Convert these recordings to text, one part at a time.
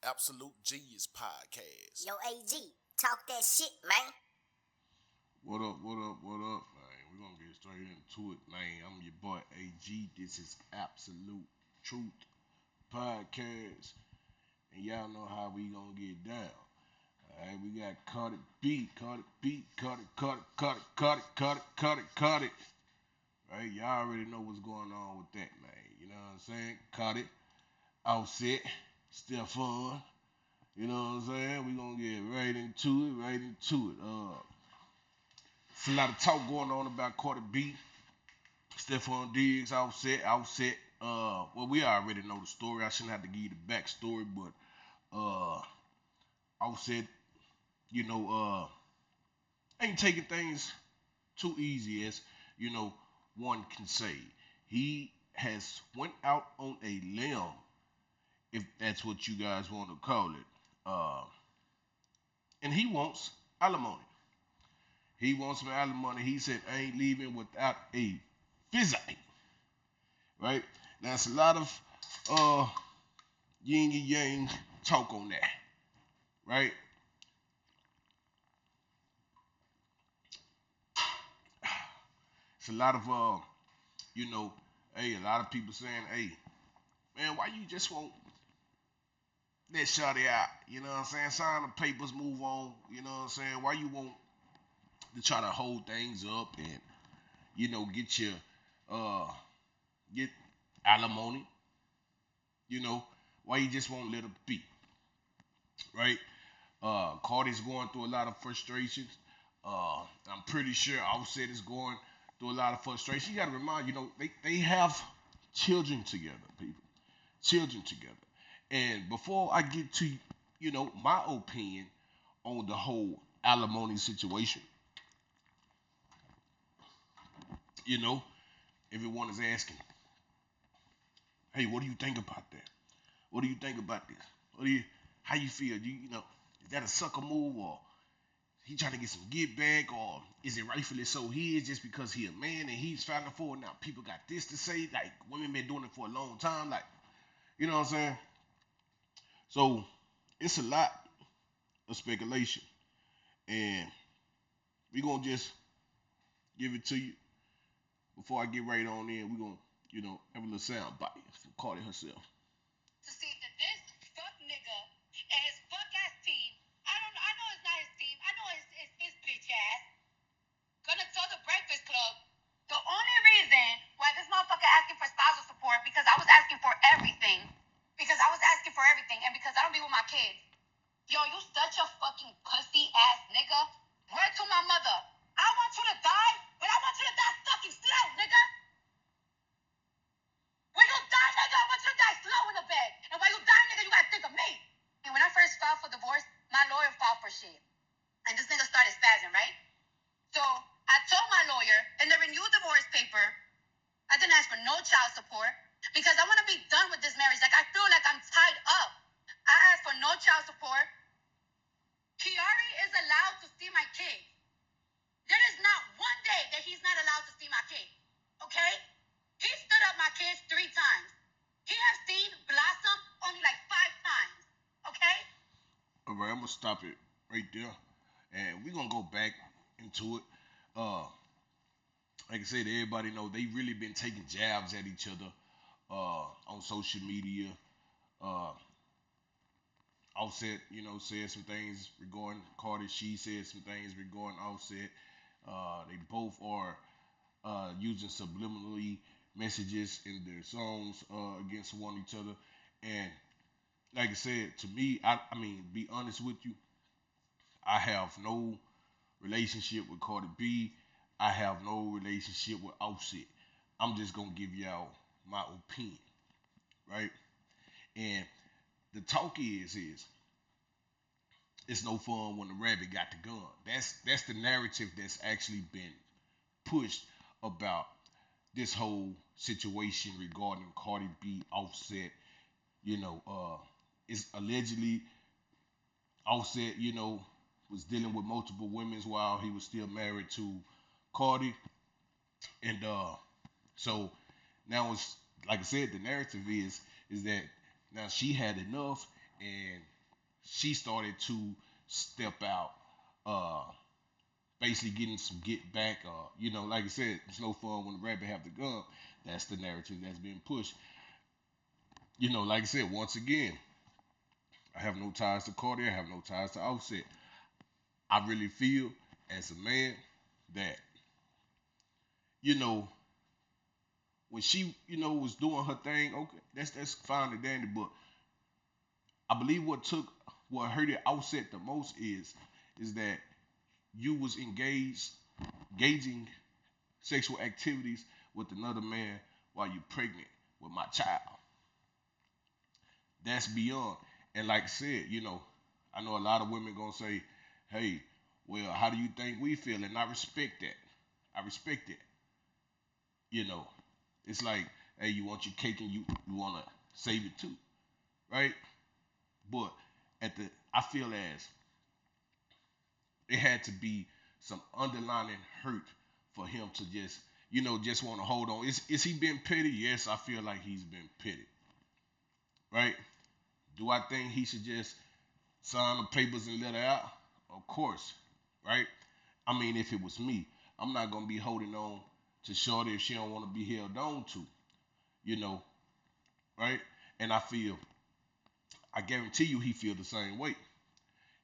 Absolute Genius Podcast. Yo, AG, talk that shit, man. What up, what up, what up, man? We're gonna get straight into it, man. I'm your boy AG. This is Absolute Truth Podcast. And y'all know how we gonna get down. Alright, we got Cardi B, Cardi B, cut it. Right? Y'all already know what's going on with that, man. You know what I'm saying? Cut it, Offset, still fun. You know what I'm saying? We gonna get right into it. It's a lot of talk going on about Cardi B, Stephon Diggs, Offset. Well, we already know the story. I shouldn't have to give you the backstory, but Offset, you know, ain't taking things too easy as you know one can say. He has went out on a limb, if that's what you guys want to call it, and he wants alimony. He wants some alimony. He said, "I ain't leaving without a visit." Right? That's a lot of yin and yang talk on that. Right? It's a lot of you know, hey, a lot of people saying, "Hey, man, why you just won't let Shotty out?" You know what I'm saying? Sign the papers, move on. You know what I'm saying? Why you won't to try to hold things up and get your uh get alimony? You know, why you just won't let her be? Right? Cardi's going through a lot of frustrations. I'm pretty sure Offset is going through a lot of frustration. You got to remind, they have children together, people, children together. And before I get to, my opinion on the whole alimony situation, you know, everyone is asking, hey, what do you think about that? What do you think about this? How you feel? Is that a sucker move, or he trying to get some get back, or is it rightfully so he is just because he a man and he's fighting for it? Now people got this to say, like women been doing it for a long time, like you know what I'm saying? So it's a lot of speculation, and we gonna just give it to you before I get right on in. We gonna have a little sound bite from Cardi herself. To see that this fuck nigga and his fuck ass team, I know it's not his team, I know it's his bitch ass, gonna tell the Breakfast Club the only reason why this motherfucker asking for spousal support because I was asking for everything. Because I was asking for everything and because I don't be with my kids. Yo, you such a fucking pussy ass nigga. Word to my mother. I want you to die, but I want you to die fucking slow, nigga. When you die, nigga, I want you to die slow in the bed. And when you die, nigga, you gotta think of me. And when I first filed for divorce, my lawyer filed for shit. And this nigga started spazzing, right? So I told my lawyer in the renewed divorce paper, I didn't ask for no child support because I want to be done with this marriage. Like, I feel like I'm tied up. I asked for no child support. Kiari is allowed to see my kid. There is not one day that he's not allowed to see my kid. Okay? He stood up my kids 3 times. He has seen Blossom only like 5 times. Okay? All right, I'm gonna stop it right there, and we're gonna go back into it. Like I said, everybody know they really been taking jabs at each other on social media. Uh, Offset, said some things regarding Cardi. She said some things regarding Offset. They both are using subliminally messages in their songs against one each other. And like I said, to me, I mean, be honest with you, I have no relationship with Cardi B. I have no relationship with Offset. I'm just gonna give y'all my opinion, right? And the talk is it's no fun when the rabbit got the gun. That's the narrative that's actually been pushed about this whole situation regarding Cardi B Offset. It's allegedly Offset, was dealing with multiple women while he was still married to Cardi, and so now it's like I said, the narrative is that now she had enough, and she started to step out, basically getting some get back. Like I said, it's no fun when the rabbit have the gun. That's the narrative that's being pushed. Like I said, once again, I have no ties to Cardi. I have no ties to Offset. I really feel as a man that, you know, when she, was doing her thing, okay, that's fine and dandy. But I believe what hurt it Offset the most is that you was engaging sexual activities with another man while you pregnant with my child. That's beyond. And like I said, I know a lot of women gonna say, "Hey, well, how do you think we feel?" And I respect that. I respect that. You know, it's like, hey, you want your cake and you wanna save it too, right? But I feel as it had to be some underlying hurt for him to just want to hold on. Is he being petty? Yes, I feel like he's been petty, right? Do I think he should just sign the papers and let her out? Of course, right? I mean, if it was me, I'm not gonna be holding on to Shorty if she don't want to be held on to, you know, right? And I guarantee you, he feel the same way.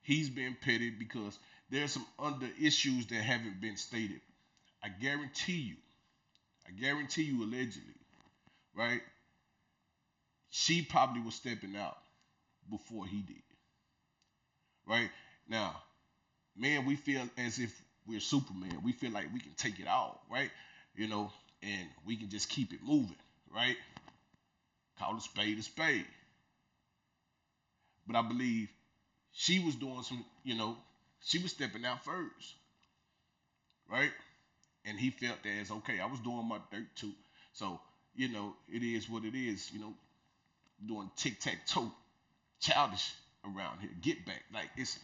He's been petty because there's some under issues that haven't been stated. I guarantee you, allegedly, right? She probably was stepping out before he did, right? Now, man, we feel as if we're Superman. We feel like we can take it all, right? And we can just keep it moving, right? Call a spade a spade. But I believe she was doing she was stepping out first, right? And he felt that as okay, I was doing my dirt too. So, it is what it is, doing tic tac toe, childish around here. Get back. Like it's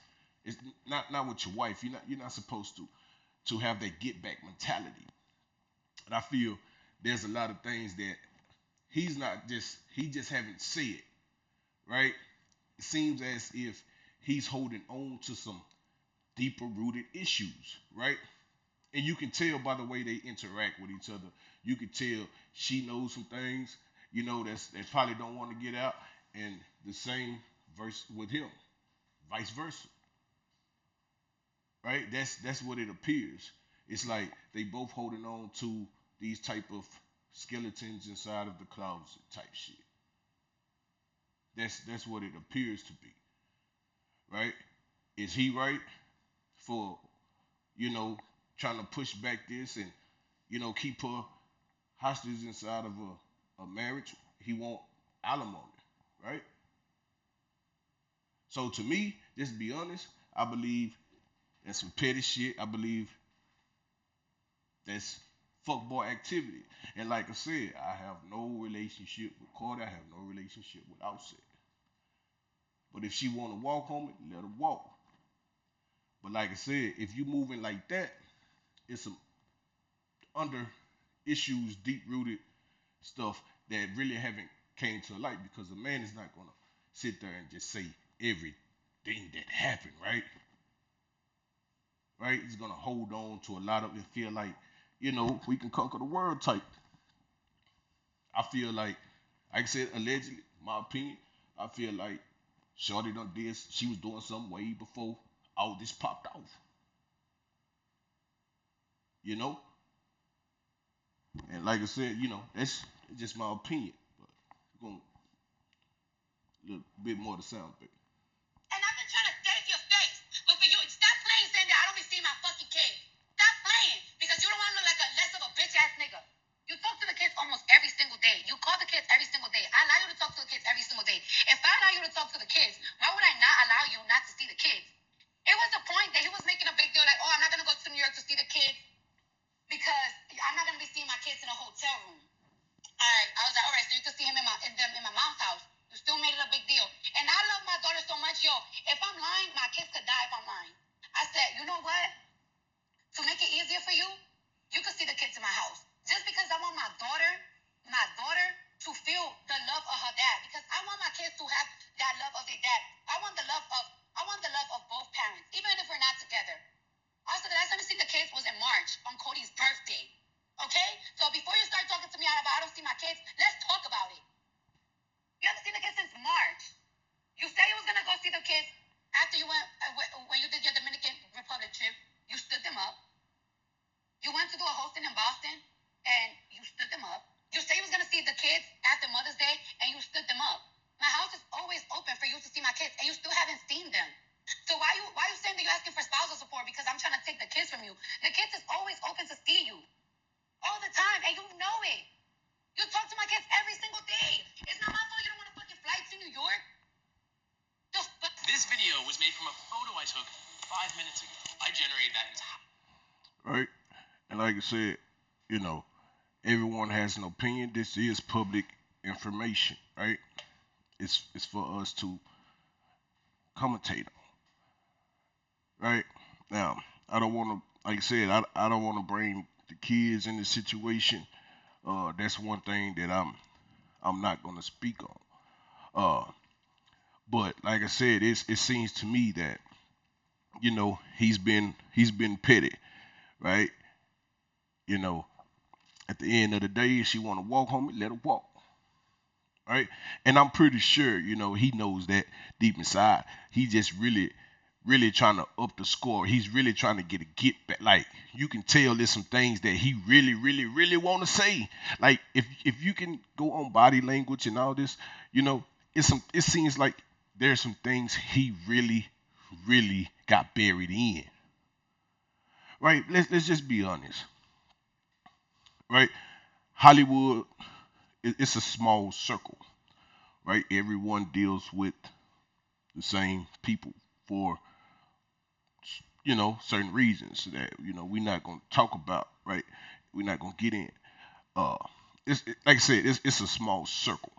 not with your wife. You're not supposed to have that get back mentality. And I feel there's a lot of things that he just haven't said, right? It seems as if he's holding on to some deeper rooted issues, right? And you can tell by the way they interact with each other. You can tell she knows some things, that probably don't want to get out, and the same verse with him, vice versa, right? That's what it appears. It's like they both holding on to these type of skeletons inside of the closet type shit. That's what it appears to be, right? Is he right for you know trying to push back this and keep her hostage inside of a marriage? He want alimony, right? So to me, just to be honest, I believe that's some petty shit. I believe that's fuckboy activity. And like I said, I have no relationship with Carter. I have no relationship with Offset. But if she want to walk on it, let her walk. But like I said, if you moving like that, it's some under issues, deep rooted stuff that really haven't came to light because a man is not gonna sit there and just say everything that happened, right? Right? He's gonna hold on to a lot of it, feel like, we can conquer the world type. I feel like I said, allegedly, my opinion, I feel like Shorty done this. She was doing something way before all this popped off. You know? And like I said, that's just my opinion. But we're going a little bit more to sound bit. And I've been trying to save your face. But for you, stop playing saying that I don't be seeing my fucking kids. Stop playing. Because you don't want to look like a less of a bitch ass nigga. You talk to the kids almost every single day. You call the kids every single day. I allow you to talk to the kids every single day. If I allow you to talk to the kids, why would I not allow you not to see the kids? It was the point that he was making a big deal like, oh, I'm not going to go to New York to see the kids because I'm not going to be seeing my kids in a hotel room. All right. I was like, all right, so you can see him in my mom's house. You still made it a big deal. And I love my daughter so much, yo. If I'm lying, my kids could die if I'm lying. I said, you know what? To make it easier for you, you can see the kids in my house. Just because I want my daughter to feel the love of her dad. Because I want my kids to have that love of their dad. I want the love of This video was made from a photo I took 5 minutes ago. I generated that entire. Right? And like I said, you know, everyone has an opinion. This is public information, right? It's for us to commentate on, right? Now, I don't want to, like I said, I don't want to bring the kids in the situation. That's one thing that I'm not going to speak on. Uh, but like I said, it seems to me that he's been petty, right? You know, at the end of the day, if she want to walk home, let her walk, right? And I'm pretty sure, he knows that deep inside. He just really trying to up the score. He's really trying to get a get back. Like, you can tell there's some things that he really want to say. Like, if you can go on body language and all this, it seems like there's some things he really got buried in. Right? Let's just be honest. Right? Hollywood, it's a small circle. Right? Everyone deals with the same people for certain reasons that we're not going to talk about, right? We're not going to get in. uh like I said, it's a small circle,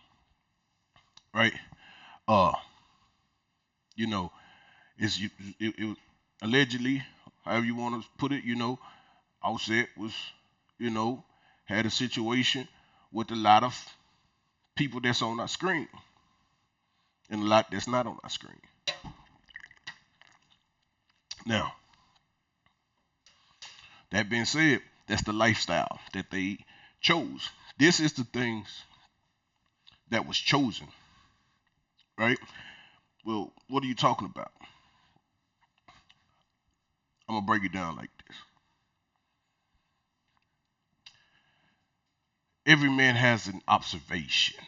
right? uh you know it's it allegedly, however you want to put it, Offset was, you know had a situation with a lot of people that's on our screen and a lot that's not on our screen. Now, that being said, that's the lifestyle that they chose. This is the things that was chosen, right? Well, what are you talking about? I'm gonna break it down like this. Every man has an observation,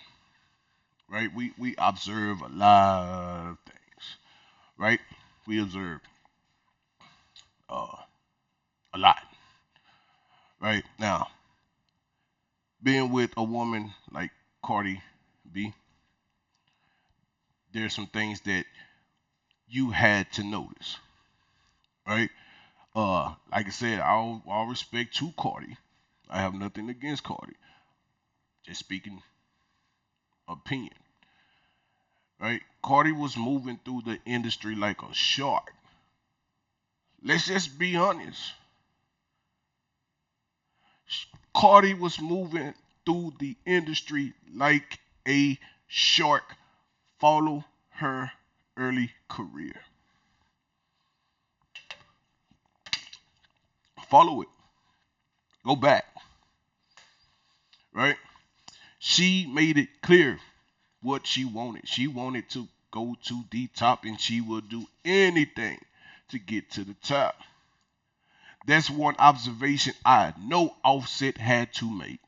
right? We observe a lot of things, right? We observe uh, a lot, right? Now, being with a woman like Cardi B, there's some things that you had to notice, right? Like I said, all respect to Cardi. I have nothing against Cardi. Just speaking opinion, right? Cardi was moving through the industry like a shark. Let's just be honest. Cardi was moving through the industry like a shark. Follow her early career. Follow it. Go back, right? She made it clear what she wanted. She wanted to go to the top and she will do anything to get to the top. That's one observation I know Offset had to make.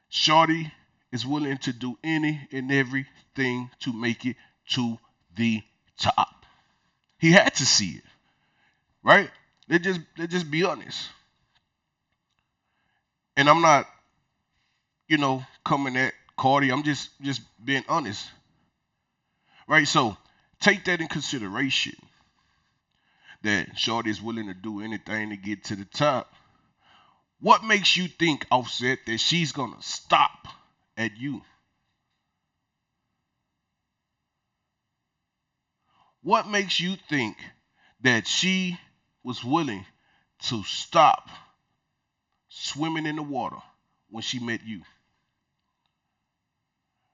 Shorty is willing to do any and everything to make it to the top. He had to see it, right? Let's just be honest. And I'm not, coming at Cardi. I'm just being honest, right? So take that in consideration. That Shorty is willing to do anything to get to the top. What makes you think, Offset, that she's gonna stop at you? What makes you think that she was willing to stop swimming in the water when she met you?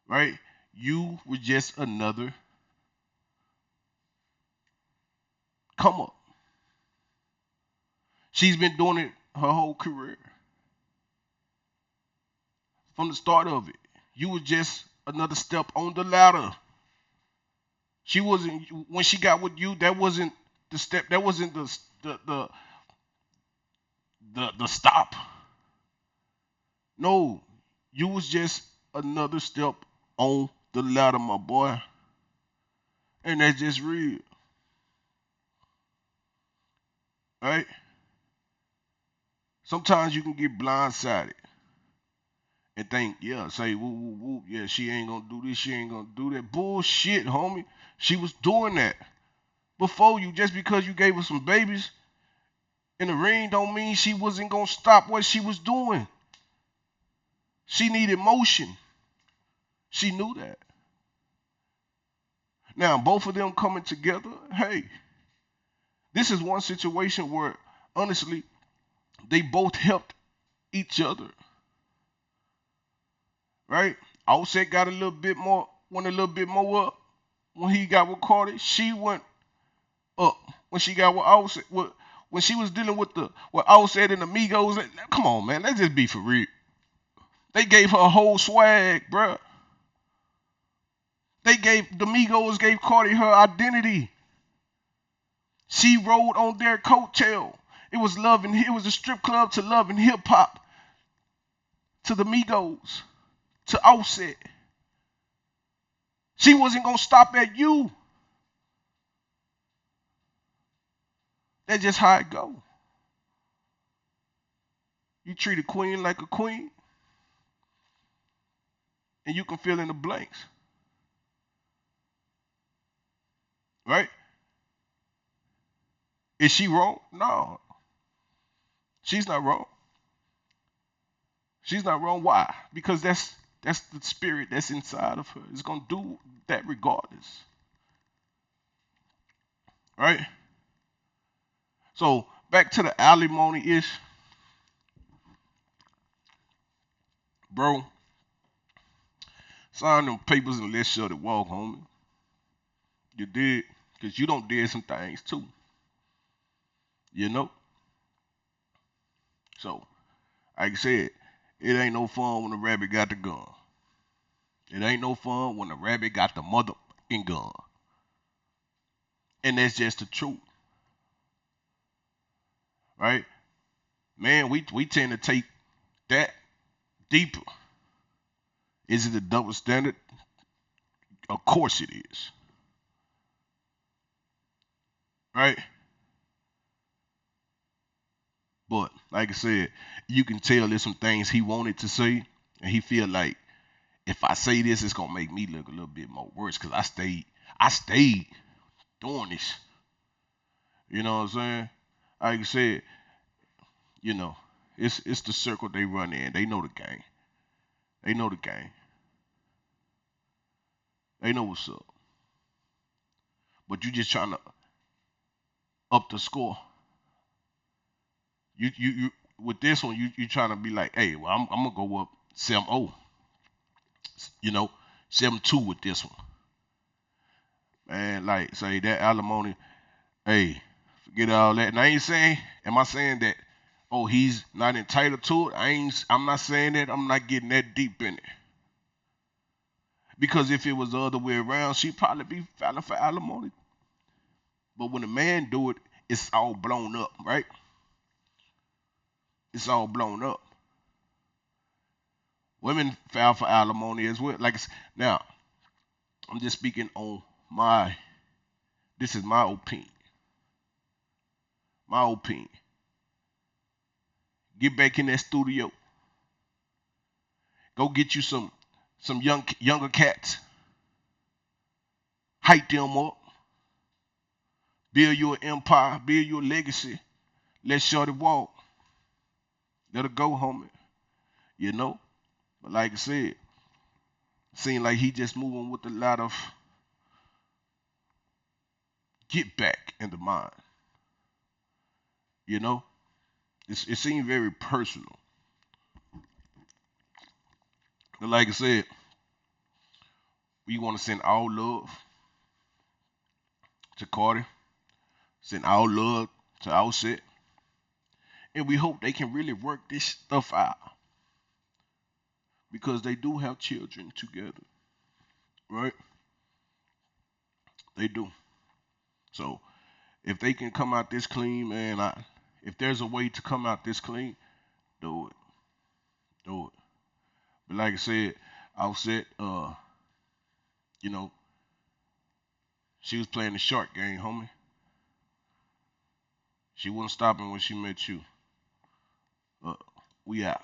Right? You were just another come up. She's been doing it her whole career. From the start of it. You were just another step on the ladder. She wasn't when she got with you. That wasn't the step. That wasn't the stop. No, you was just another step on the ladder, my boy, and that's just real, right? Sometimes you can get blindsided and think, yeah, say, woo, woo, woo, yeah, she ain't gonna do this, she ain't gonna do that. Bullshit, homie. She was doing that before you. Just because you gave her some babies in the ring don't mean she wasn't going to stop what she was doing. She needed motion. She knew that. Now, both of them coming together, hey, this is one situation where, honestly, they both helped each other. Right? Offset got a little bit more, went a little bit more up. When he got with Cardi, she went up. When she got with Offset, when she was dealing with Offset and the Migos, come on, man, let's just be for real. They gave her a whole swag, bruh. The Migos gave Cardi her identity. She rode on their coattail. It was a strip club to love and hip hop, to the Migos, to Offset. She wasn't gonna stop at you. That's just how it go. You treat a queen like a queen, and you can fill in the blanks. Right? Is she wrong? No. She's not wrong. She's not wrong. Why? Because that's the spirit that's inside of her. It's gonna do that regardless. Right? So back to the alimony ish. Bro, sign them papers and let's shut it walk, homie. You did, because you don't did some things too. You know? So, like I said, it ain't no fun when the rabbit got the gun. It ain't no fun when the rabbit got the motherfucking gun. And that's just the truth. Right? Man, we tend to take that deeper. Is it a double standard? Of course it is. Right? But like I said, you can tell there's some things he wanted to say, and he feel like if I say this, it's gonna make me look a little bit more worse because I stayed doing this. You know what I'm saying? Like I said, you know, it's the circle they run in. They know the game. They know the game. They know what's up. But you just trying to up the score. You with this one, you trying to be like, hey, well, I'm gonna go up 7-0. You know, 7-2 with this one. Man, like say that alimony, hey, forget all that. And I ain't saying, am I saying that, oh, he's not entitled to it? I'm not saying that. I'm not getting that deep in it. Because if it was the other way around, she'd probably be filing for alimony. But when a man do it, it's all blown up, right? It's all blown up. Women file for alimony as well. Like now, I'm just speaking on this is my opinion. My opinion. Get back in that studio. Go get you some younger cats. Hype them up. Build your empire. Build your legacy. Let shorty walk. Let her go, homie. You know? But like I said, seems like he just moving with a lot of get back in the mind. You know? It seemed very personal. But like I said, we want to send all love to Cardi, send all love to Offset, and we hope they can really work this stuff out because they do have children together, right? They do. So if they can come out this clean, man, if there's a way to come out this clean, do it, do it. But like I said, Offset, you know, she was playing the short game, homie. She wasn't stopping when she met you. We out.